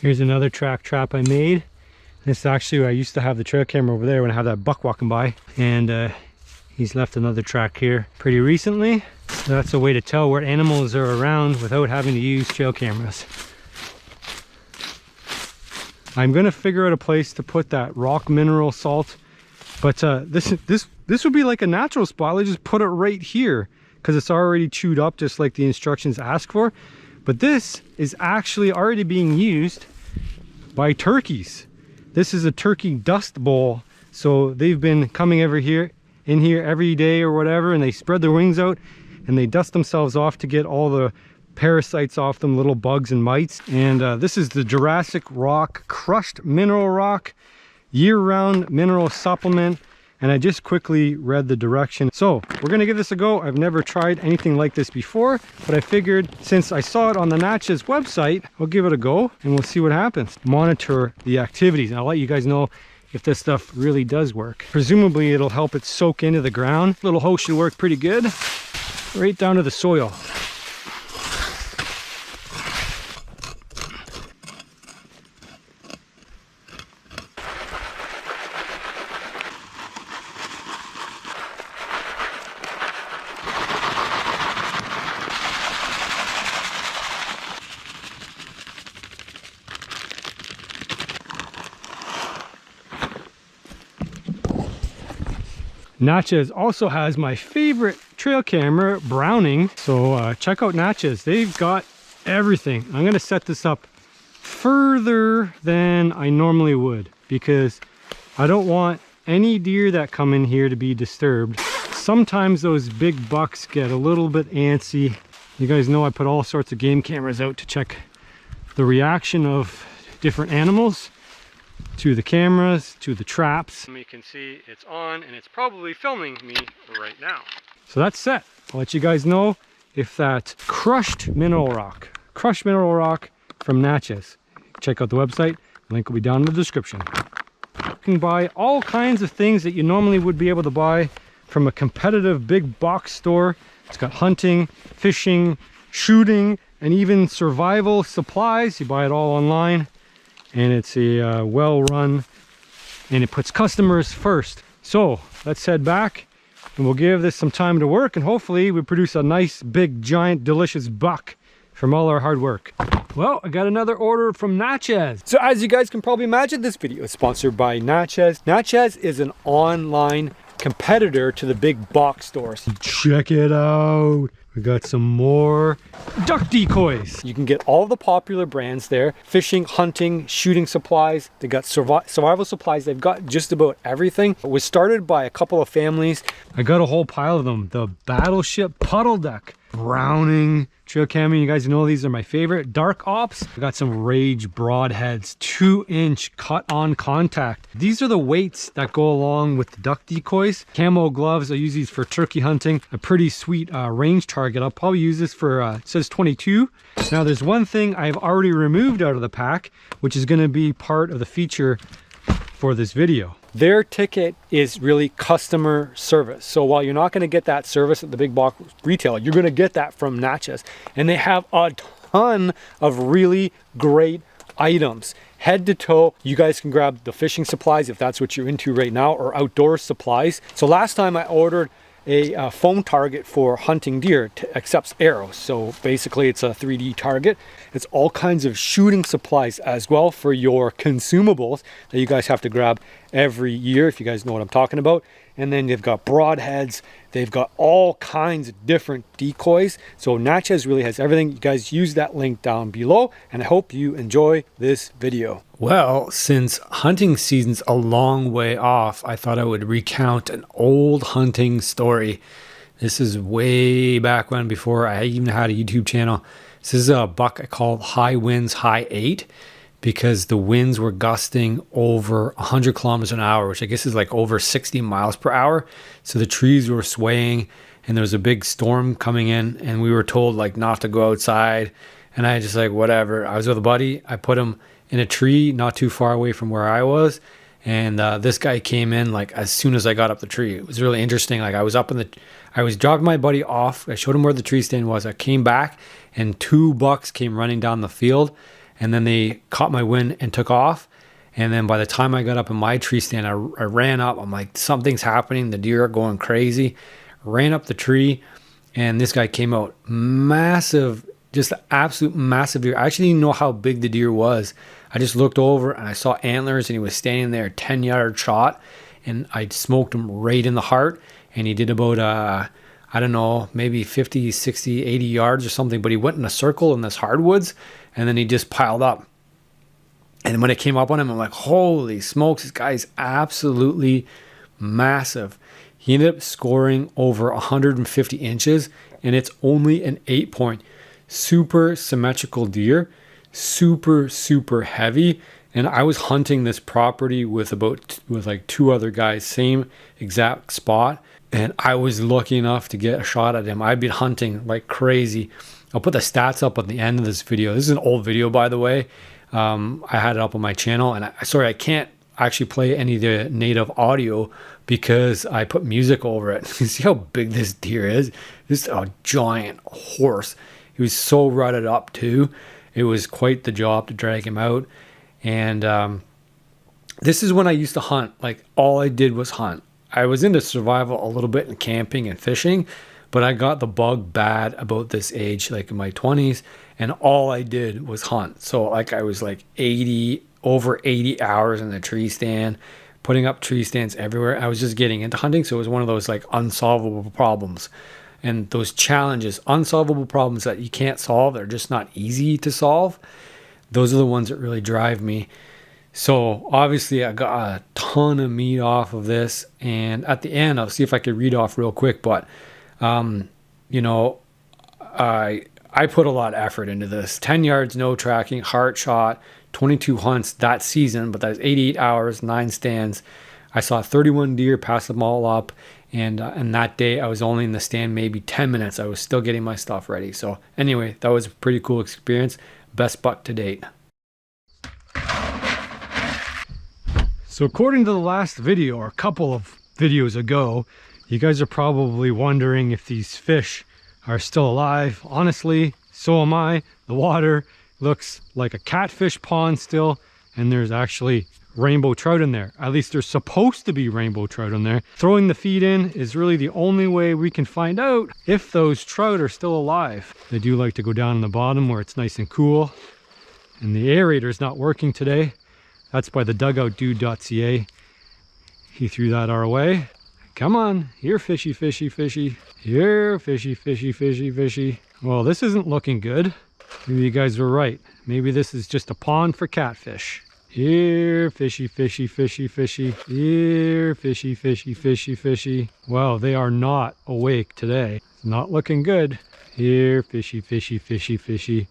Here's another track trap I made. This actually, I used to have the trail camera over there when I had that buck walking by, and he's left another track here pretty recently. So that's a way to tell where animals are around without having to use trail cameras. I'm gonna figure out a place to put that rock mineral salt, but this would be like a natural spot. Let's just put it right here because it's already chewed up just like the instructions ask for. But this is actually already being used by turkeys. This is a turkey dust bowl. So they've been coming in here every day or whatever, and they spread their wings out and they dust themselves off to get all the parasites off them, little bugs and mites. And this is the Jurassic Rock crushed mineral rock year-round mineral supplement. And I just quickly read the direction. So we're gonna give this a go. I've never tried anything like this before, but I figured since I saw it on the Natchez website, we'll give it a go and we'll see what happens. Monitor the activities. And I'll let you guys know if this stuff really does work. Presumably it'll help it soak into the ground. Little hose should work pretty good. Right down to the soil. Natchez also has my favorite trail camera, Browning. So check out Natchez. They've got everything. I'm gonna set this up further than I normally would because I don't want any deer that come in here to be disturbed. Sometimes those big bucks get a little bit antsy. You guys know I put all sorts of game cameras out to check the reaction of different animals to the cameras, to the traps. You can see it's on and it's probably filming me right now. So that's set. I'll let you guys know if that crushed mineral rock from Natchez. Check out the website. Link will be down in the description. You can buy all kinds of things that you normally would be able to buy from a competitive big box store. It's got hunting, fishing, shooting, and even survival supplies. You buy it all online. And it's a well-run, and it puts customers first. So let's head back and we'll give this some time to work, and hopefully we produce a nice big giant delicious buck from all our hard work. Well, I got another order from Natchez. So as you guys can probably imagine, this video is sponsored by Natchez. Natchez is an online competitor to the big box stores. Check it out. We got some more duck decoys. You can get all the popular brands there. Fishing, hunting, shooting supplies. They got survival supplies. They've got just about everything. It was started by a couple of families. I got a whole pile of them. The Battleship Puddle Duck. Browning trail camera, you guys know these are my favorite. Dark Ops, I got some Rage broadheads, 2-inch cut on contact. These are the weights that go along with the duck decoys. Camo gloves, I use these for turkey hunting. A pretty sweet range target. I'll probably use this for it says 22. Now there's one thing I've already removed out of the pack, which is going to be part of the feature for this video. Their ticket is really customer service. So while you're not going to get that service at the big box retailer, you're going to get that from Natchez. And they have a ton of really great items. Head to toe, you guys can grab the fishing supplies if that's what you're into right now, or outdoor supplies. So last time I ordered a foam target for hunting deer, accepts arrows. So basically it's a 3D target. It's all kinds of shooting supplies as well for your consumables that you guys have to grab every year, if you guys know what I'm talking about. And then they've got broadheads. They've got all kinds of different decoys. So Natchez really has everything. You guys use that link down below, and I hope you enjoy this video. Well, since hunting season's a long way off, I thought I would recount an old hunting story. This is way back when, before I even had a YouTube channel. This is a buck I called High Winds High 8 because the winds were gusting over 100 kilometers an hour, which I guess is like over 60 miles per hour. So the trees were swaying and there was a big storm coming in, and we were told like not to go outside. And I just like, whatever. I was with a buddy. I put him in a tree not too far away from where I was. And this guy came in like as soon as I got up the tree. It was really interesting. Like I was jogging my buddy off. I showed him where the tree stand was. I came back and 2 bucks came running down the field. and then they caught my wind and took off. And then by the time I got up in my tree stand, I ran up. I'm like, something's happening. The deer are going crazy. Ran up the tree, and this guy came out massive, just an absolute massive deer. I actually didn't know how big the deer was. I just looked over and I saw antlers, and he was standing there, 10-yard shot, and I smoked him right in the heart. And he did about, I don't know, maybe 50, 60, 80 yards or something, but he went in a circle in this hardwoods, and then he just piled up. And when it came up on him, I'm like, holy smokes, this guy's absolutely massive. He ended up scoring over 150 inches, and it's only an 8-point. Super symmetrical deer, super, super heavy. And I was hunting this property with like 2 other guys, same exact spot. And I was lucky enough to get a shot at him. I've been hunting like crazy. I'll put the stats up at the end of this video. This is an old video, by the way. I had it up on my channel, and I can't actually play any of the native audio because I put music over it. You see how big this deer is? This is a giant horse. He was so rutted up too. It was quite the job to drag him out. And this is when I used to hunt. Like, all I did was hunt. I was into survival a little bit and camping and fishing, but I got the bug bad about this age, like in my 20s, and all I did was hunt. So like I was like over 80 hours in the tree stand, putting up tree stands everywhere. I was just getting into hunting, so it was one of those like unsolvable problems. And those challenges, unsolvable problems that you can't solve, they're just not easy to solve. Those are the ones that really drive me. So obviously I got a ton of meat off of this, and at the end, I'll see if I could read off real quick, but you know, I put a lot of effort into this. 10 yards, no tracking, heart shot, 22 hunts that season, but that's 88 hours, 9 stands. I saw 31 deer, passed them all up, and that day I was only in the stand maybe 10 minutes. I was still getting my stuff ready. So anyway, that was a pretty cool experience. Best buck to date. So according to the last video, or a couple of videos ago, you guys are probably wondering if these fish are still alive. Honestly, so am I. The water looks like a catfish pond still, and there's actually rainbow trout in there. At least there's supposed to be rainbow trout in there. Throwing the feed in is really the only way we can find out if those trout are still alive. They do like to go down in the bottom where it's nice and cool, and the aerator's not working today. That's by the dugoutdude.ca. He threw that our way. Come on, here fishy, fishy, fishy. Here, fishy, fishy, fishy, fishy. Well, this isn't looking good. Maybe you guys were right. Maybe this is just a pond for catfish. Here, fishy, fishy, fishy, fishy. Here, fishy, fishy, fishy, fishy. Well, they are not awake today. It's not looking good. Here, fishy, fishy, fishy, fishy.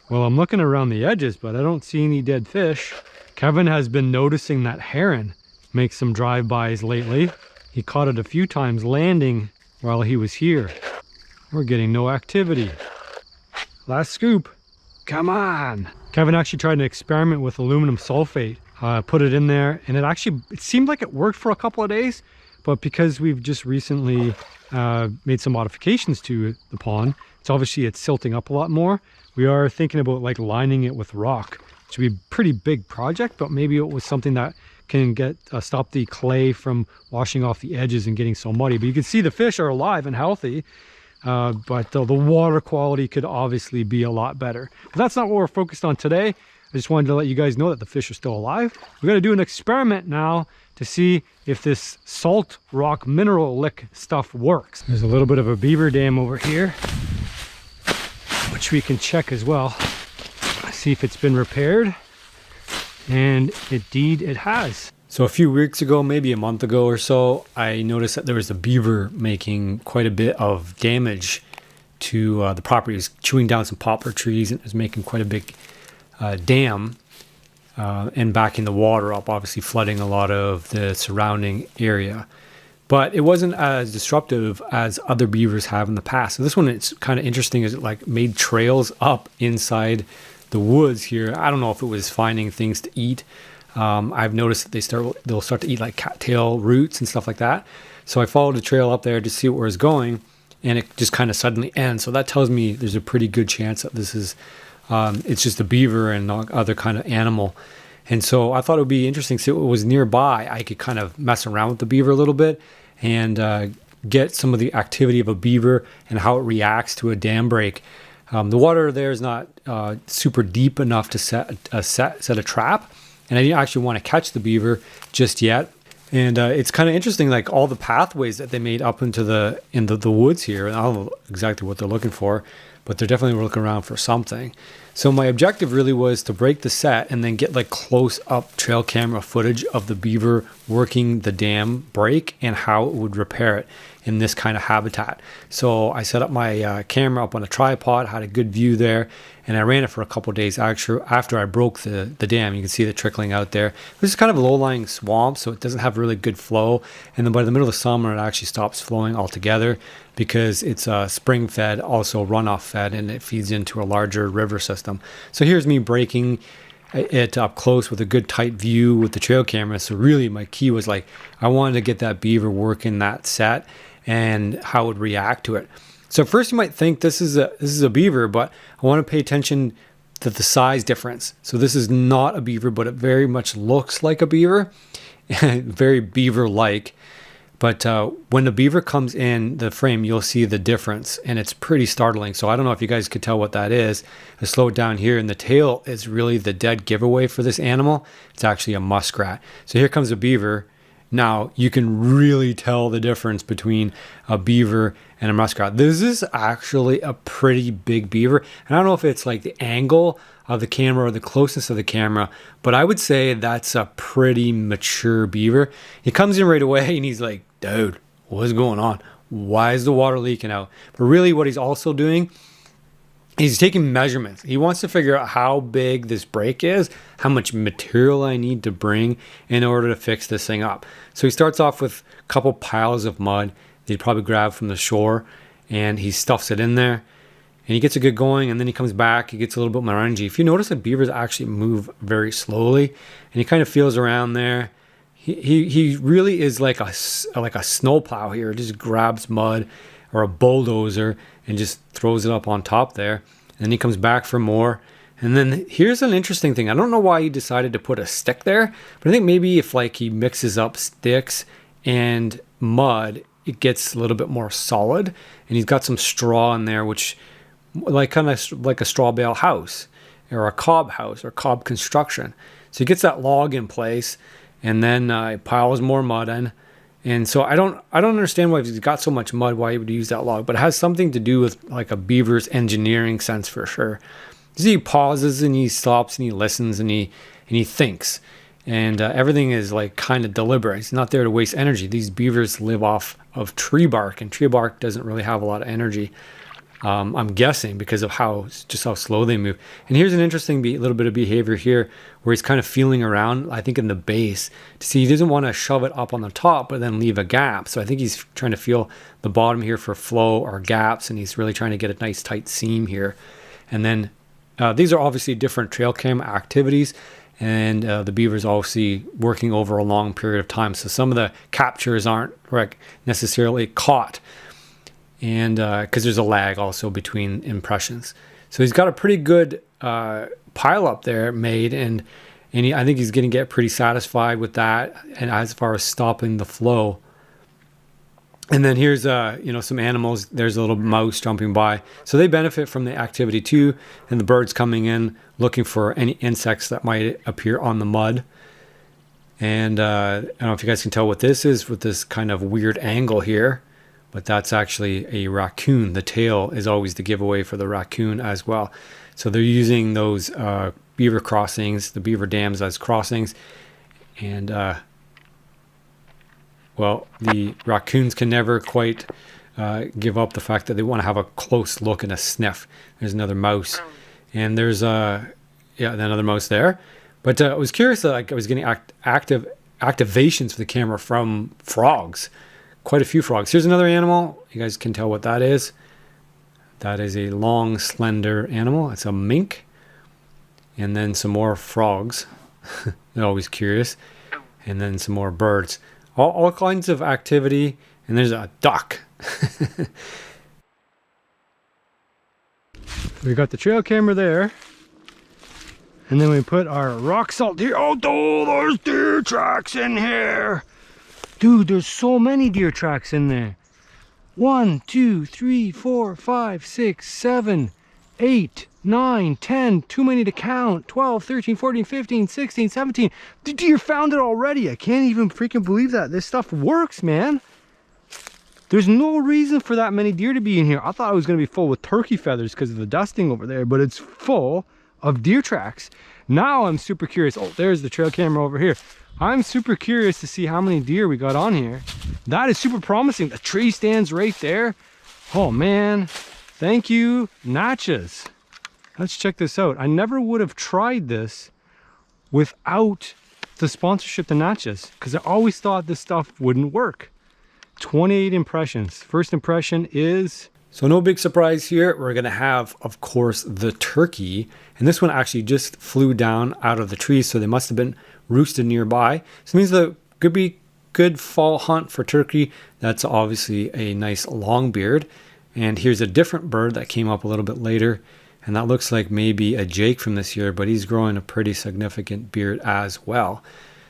Well, I'm looking around the edges, but I don't see any dead fish. Kevin has been noticing that heron make some drive-bys lately. He caught it a few times landing while he was here. We're getting no activity. Last scoop. Come on. Kevin actually tried an experiment with aluminum sulfate. Put it in there, and it seemed like it worked for a couple of days, but because we've just recently made some modifications to the pond, it's silting up a lot more. We are thinking about like lining it with rock. It should be a pretty big project, but maybe it was something that can stop the clay from washing off the edges and getting so muddy. But you can see the fish are alive and healthy, but the water quality could obviously be a lot better. But that's not what we're focused on today. I just wanted to let you guys know that the fish are still alive. We're going to do an experiment now to see if this salt rock mineral lick stuff works. There's a little bit of a beaver dam over here, which we can check as well. See if it's been repaired, and indeed it has. So a few weeks ago, maybe a month ago or so, I noticed that there was a beaver making quite a bit of damage to the property. It was chewing down some poplar trees, and it was making quite a big dam and backing the water up, obviously flooding a lot of the surrounding area. But it wasn't as disruptive as other beavers have in the past. So this one, it's kind of interesting, is it like made trails up inside the woods here. I don't know if it was finding things to eat. I've noticed that they'll start to eat like cattail roots and stuff like that. So I followed the trail up there to see where it's going, and it just kind of suddenly ends. So that tells me there's a pretty good chance that this is It's just a beaver and no other kind of animal. And so I thought it would be interesting. So it was nearby. I could kind of mess around with the beaver a little bit and get some of the activity of a beaver and how it reacts to a dam break. The water there is not super deep enough to set a trap. And I didn't actually want to catch the beaver just yet. And it's kind of interesting, like all the pathways that they made up into the woods here. And I don't know exactly what they're looking for, but they're definitely looking around for something. So my objective really was to break the set and then get like close up trail camera footage of the beaver working the dam break and how it would repair it in this kind of habitat. So I set up my camera up on a tripod, had a good view there, and I ran it for a couple of days after I broke the dam. You can see the trickling out there. This is kind of a low-lying swamp, so it doesn't have really good flow. And then by the middle of summer, it actually stops flowing altogether because it's spring-fed, also runoff-fed, and it feeds into a larger river system. So here's me breaking it up close with a good tight view with the trail camera. So really my key was like, I wanted to get that beaver working that set and how it would react to it. So first you might think this is a beaver, but I want to pay attention to the size difference. So this is not a beaver, but it very much looks like a beaver, very beaver-like. But when the beaver comes in the frame, you'll see the difference, and it's pretty startling. So I don't know if you guys could tell what that is. I slow it down here, and the tail is really the dead giveaway for this animal. It's actually a muskrat. So here comes a beaver. Now you can really tell the difference between a beaver and a muskrat. This is actually a pretty big beaver. And I don't know if it's like the angle of the camera or the closeness of the camera, but I would say that's a pretty mature beaver. He comes in right away and he's like, dude, what's going on? Why is the water leaking out? But really what he's also doing, he's taking measurements. He wants to figure out how big this break is, how much material I need to bring in order to fix this thing up. So he starts off with a couple piles of mud that he probably grabbed from the shore, and he stuffs it in there, and he gets it good going, and then he comes back, he gets a little bit more energy. If you notice that beavers actually move very slowly, and he kind of feels around there. He really is like a snowplow here. Just grabs mud or a bulldozer and just throws it up on top there. And then he comes back for more. And then here's an interesting thing. I don't know why he decided to put a stick there, but I think maybe if like he mixes up sticks and mud, it gets a little bit more solid. And he's got some straw in there, which like kind of like a straw bale house or a cob house or cob construction. So he gets that log in place, and then he piles more mud in. And so I don't understand why he's got so much mud, why he would use that log, but it has something to do with like a beaver's engineering sense for sure. You see, he pauses and he stops and he listens and he thinks, and everything is like kind of deliberate. He's not there to waste energy. These beavers live off of tree bark, and tree bark doesn't really have a lot of energy. I'm guessing because of how slow they move. And here's an interesting little bit of behavior here where he's kind of feeling around, I think in the base, to see he doesn't want to shove it up on the top but then leave a gap. So I think he's trying to feel the bottom here for flow or gaps, and he's really trying to get a nice tight seam here. And then these are obviously different trail cam activities, and the beaver's obviously working over a long period of time. So some of the captures aren't necessarily caught, and because there's a lag also between impressions. So he's got a pretty good pile up there made, and I think he's going to get pretty satisfied with that, and as far as stopping the flow. And then here's some animals. There's a little mouse jumping by, so they benefit from the activity too, and the birds coming in looking for any insects that might appear on the mud. And I don't know if you guys can tell what this is with this kind of weird angle here, but that's actually a raccoon. The tail is always the giveaway for the raccoon as well. So they're using those beaver crossings, the beaver dams as crossings. And, the raccoons can never quite give up the fact that they want to have a close look and a sniff. There's another mouse. And there's, another mouse there. But I was curious that I was getting activations for the camera from frogs. Quite a few frogs. Here's another animal. You guys can tell what that is. That is a long, slender animal. It's a mink. And then some more frogs. They're always curious. And then some more birds. All kinds of activity. And there's a duck. We got the trail camera there. And then we put our rock salt deer. Oh, there's deer tracks in here. Dude, there's so many deer tracks in there. 1, 2, 3, 4, 5, 6, 7, 8, 9, 10. Too many to count. 12, 13, 14, 15, 16, 17. The deer found it already. I can't even freaking believe that. This stuff works, man. There's no reason for that many deer to be in here. I thought it was going to be full with turkey feathers because of the dusting over there, but it's full of deer tracks. Now I'm super curious. Oh, there's the trail camera over here. I'm super curious to see how many deer we got on here. That is super promising. The tree stands right there. Oh man, thank you, Natchez. Let's check this out. I never would have tried this without the sponsorship to Natchez because I always thought this stuff wouldn't work. 28 impressions. First impression is... So no big surprise here. We're going to have, of course, the turkey. And this one actually just flew down out of the trees, so they must have been roosted nearby. So it means that could be good fall hunt for turkey. That's obviously a nice long beard. And here's a different bird that came up a little bit later. And that looks like maybe a Jake from this year, but he's growing a pretty significant beard as well.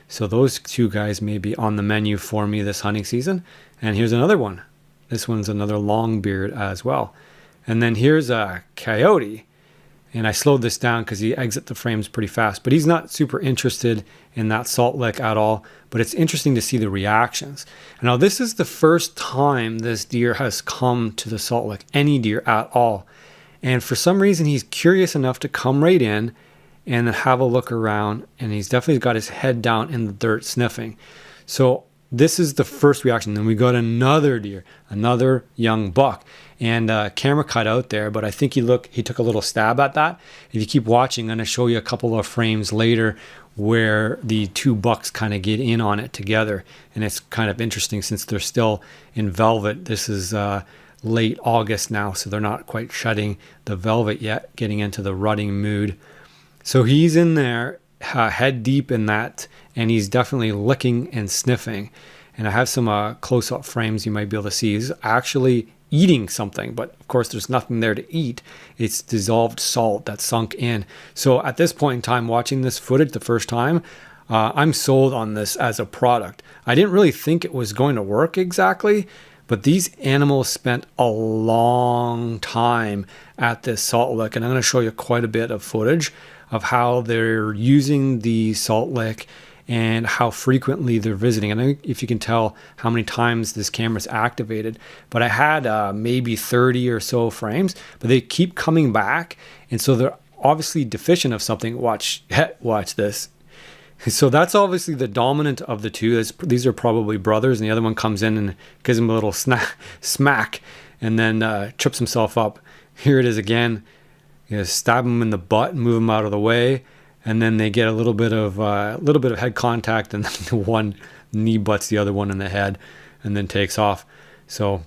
So those two guys may be on the menu for me this hunting season. And here's another one. This one's another long beard as well. And then here's a coyote. And I slowed this down because he exits the frames pretty fast. But he's not super interested in that salt lick at all. But it's interesting to see the reactions. And now this is the first time this deer has come to the salt lick, any deer at all. And for some reason, he's curious enough to come right in and have a look around. And he's definitely got his head down in the dirt sniffing. So this is the first reaction. Then we got another deer, another young buck, and camera cut out there, but I think he took a little stab at that. If you keep watching, I'm going to show you a couple of frames later where the two bucks kind of get in on it together, and it's kind of interesting since they're still in velvet. This is late August now, so they're not quite shedding the velvet yet, getting into the rutting mood. So he's in there, head deep in that, and he's definitely licking and sniffing. And I have some close-up frames you might be able to see. He's actually eating something, but of course there's nothing there to eat. It's dissolved salt that's sunk in. So at this point in time, watching this footage the first time, I'm sold on this as a product. I didn't really think it was going to work exactly, but these animals spent a long time at this salt lick, and I'm going to show you quite a bit of footage of how they're using the salt lick and how frequently they're visiting. I don't know if you can tell how many times this camera's activated, but I had maybe 30 or so frames, but they keep coming back, and so they're obviously deficient of something. Watch this. So that's obviously the dominant of the two. These are probably brothers, and the other one comes in and gives him a little smack, and then trips himself up. Here it is again. You know, stab him in the butt and move him out of the way, and then they get a little bit of head contact, and then one knee butts the other one in the head, and then takes off. So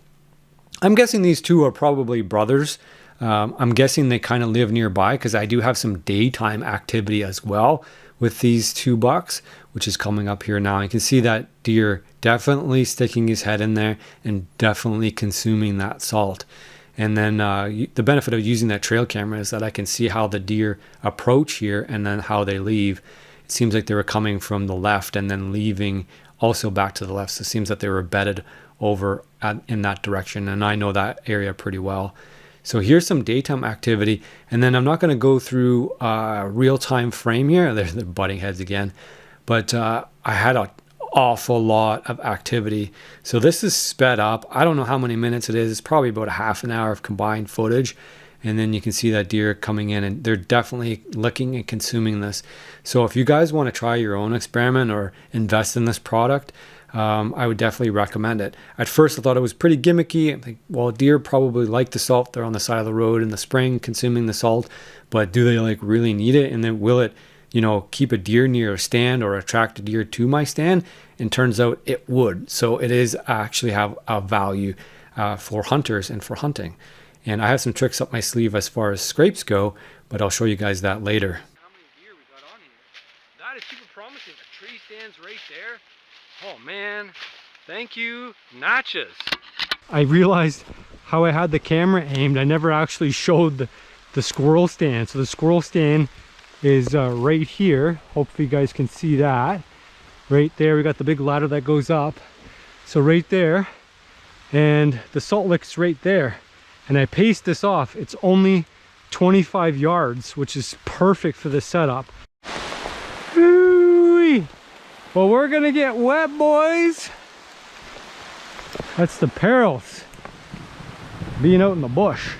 I'm guessing these two are probably brothers. I'm guessing they kind of live nearby because I do have some daytime activity as well with these two bucks, which is coming up here now. You can see that deer definitely sticking his head in there and definitely consuming that salt. And then the benefit of using that trail camera is that I can see how the deer approach here and then how they leave. It seems like they were coming from the left and then leaving also back to the left. So it seems that they were bedded over in that direction. And I know that area pretty well. So here's some daytime activity. And then I'm not going to go through real-time frame here. There's the butting heads again. But I had an awful lot of activity. So this is sped up. I don't know how many minutes it is. It's probably about a half an hour of combined footage. And then you can see that deer coming in, and they're definitely licking and consuming this. So if you guys want to try your own experiment or invest in this product, I would definitely recommend it. At first I thought it was pretty gimmicky. I think, well, deer probably like the salt. They're on the side of the road in the spring consuming the salt, but do they like really need it? And then will it, keep a deer near a stand or attract a deer to my stand? And turns out it would. So it is actually have a value for hunters and for hunting. And I have some tricks up my sleeve as far as scrapes go, but I'll show you guys that later. How many deer we got on here? That is super promising. The tree stands right there. Oh man, thank you, Natchez. I realized how I had the camera aimed. I never actually showed the squirrel stand. So the squirrel stand is right here. Hopefully you guys can see that. Right there, we got the big ladder that goes up. So right there, and the salt lick's right there. And I paced this off. It's only 25 yards, which is perfect for the setup. Ooh-wee. Well, we're gonna get wet, boys. That's the perils being out in the bush.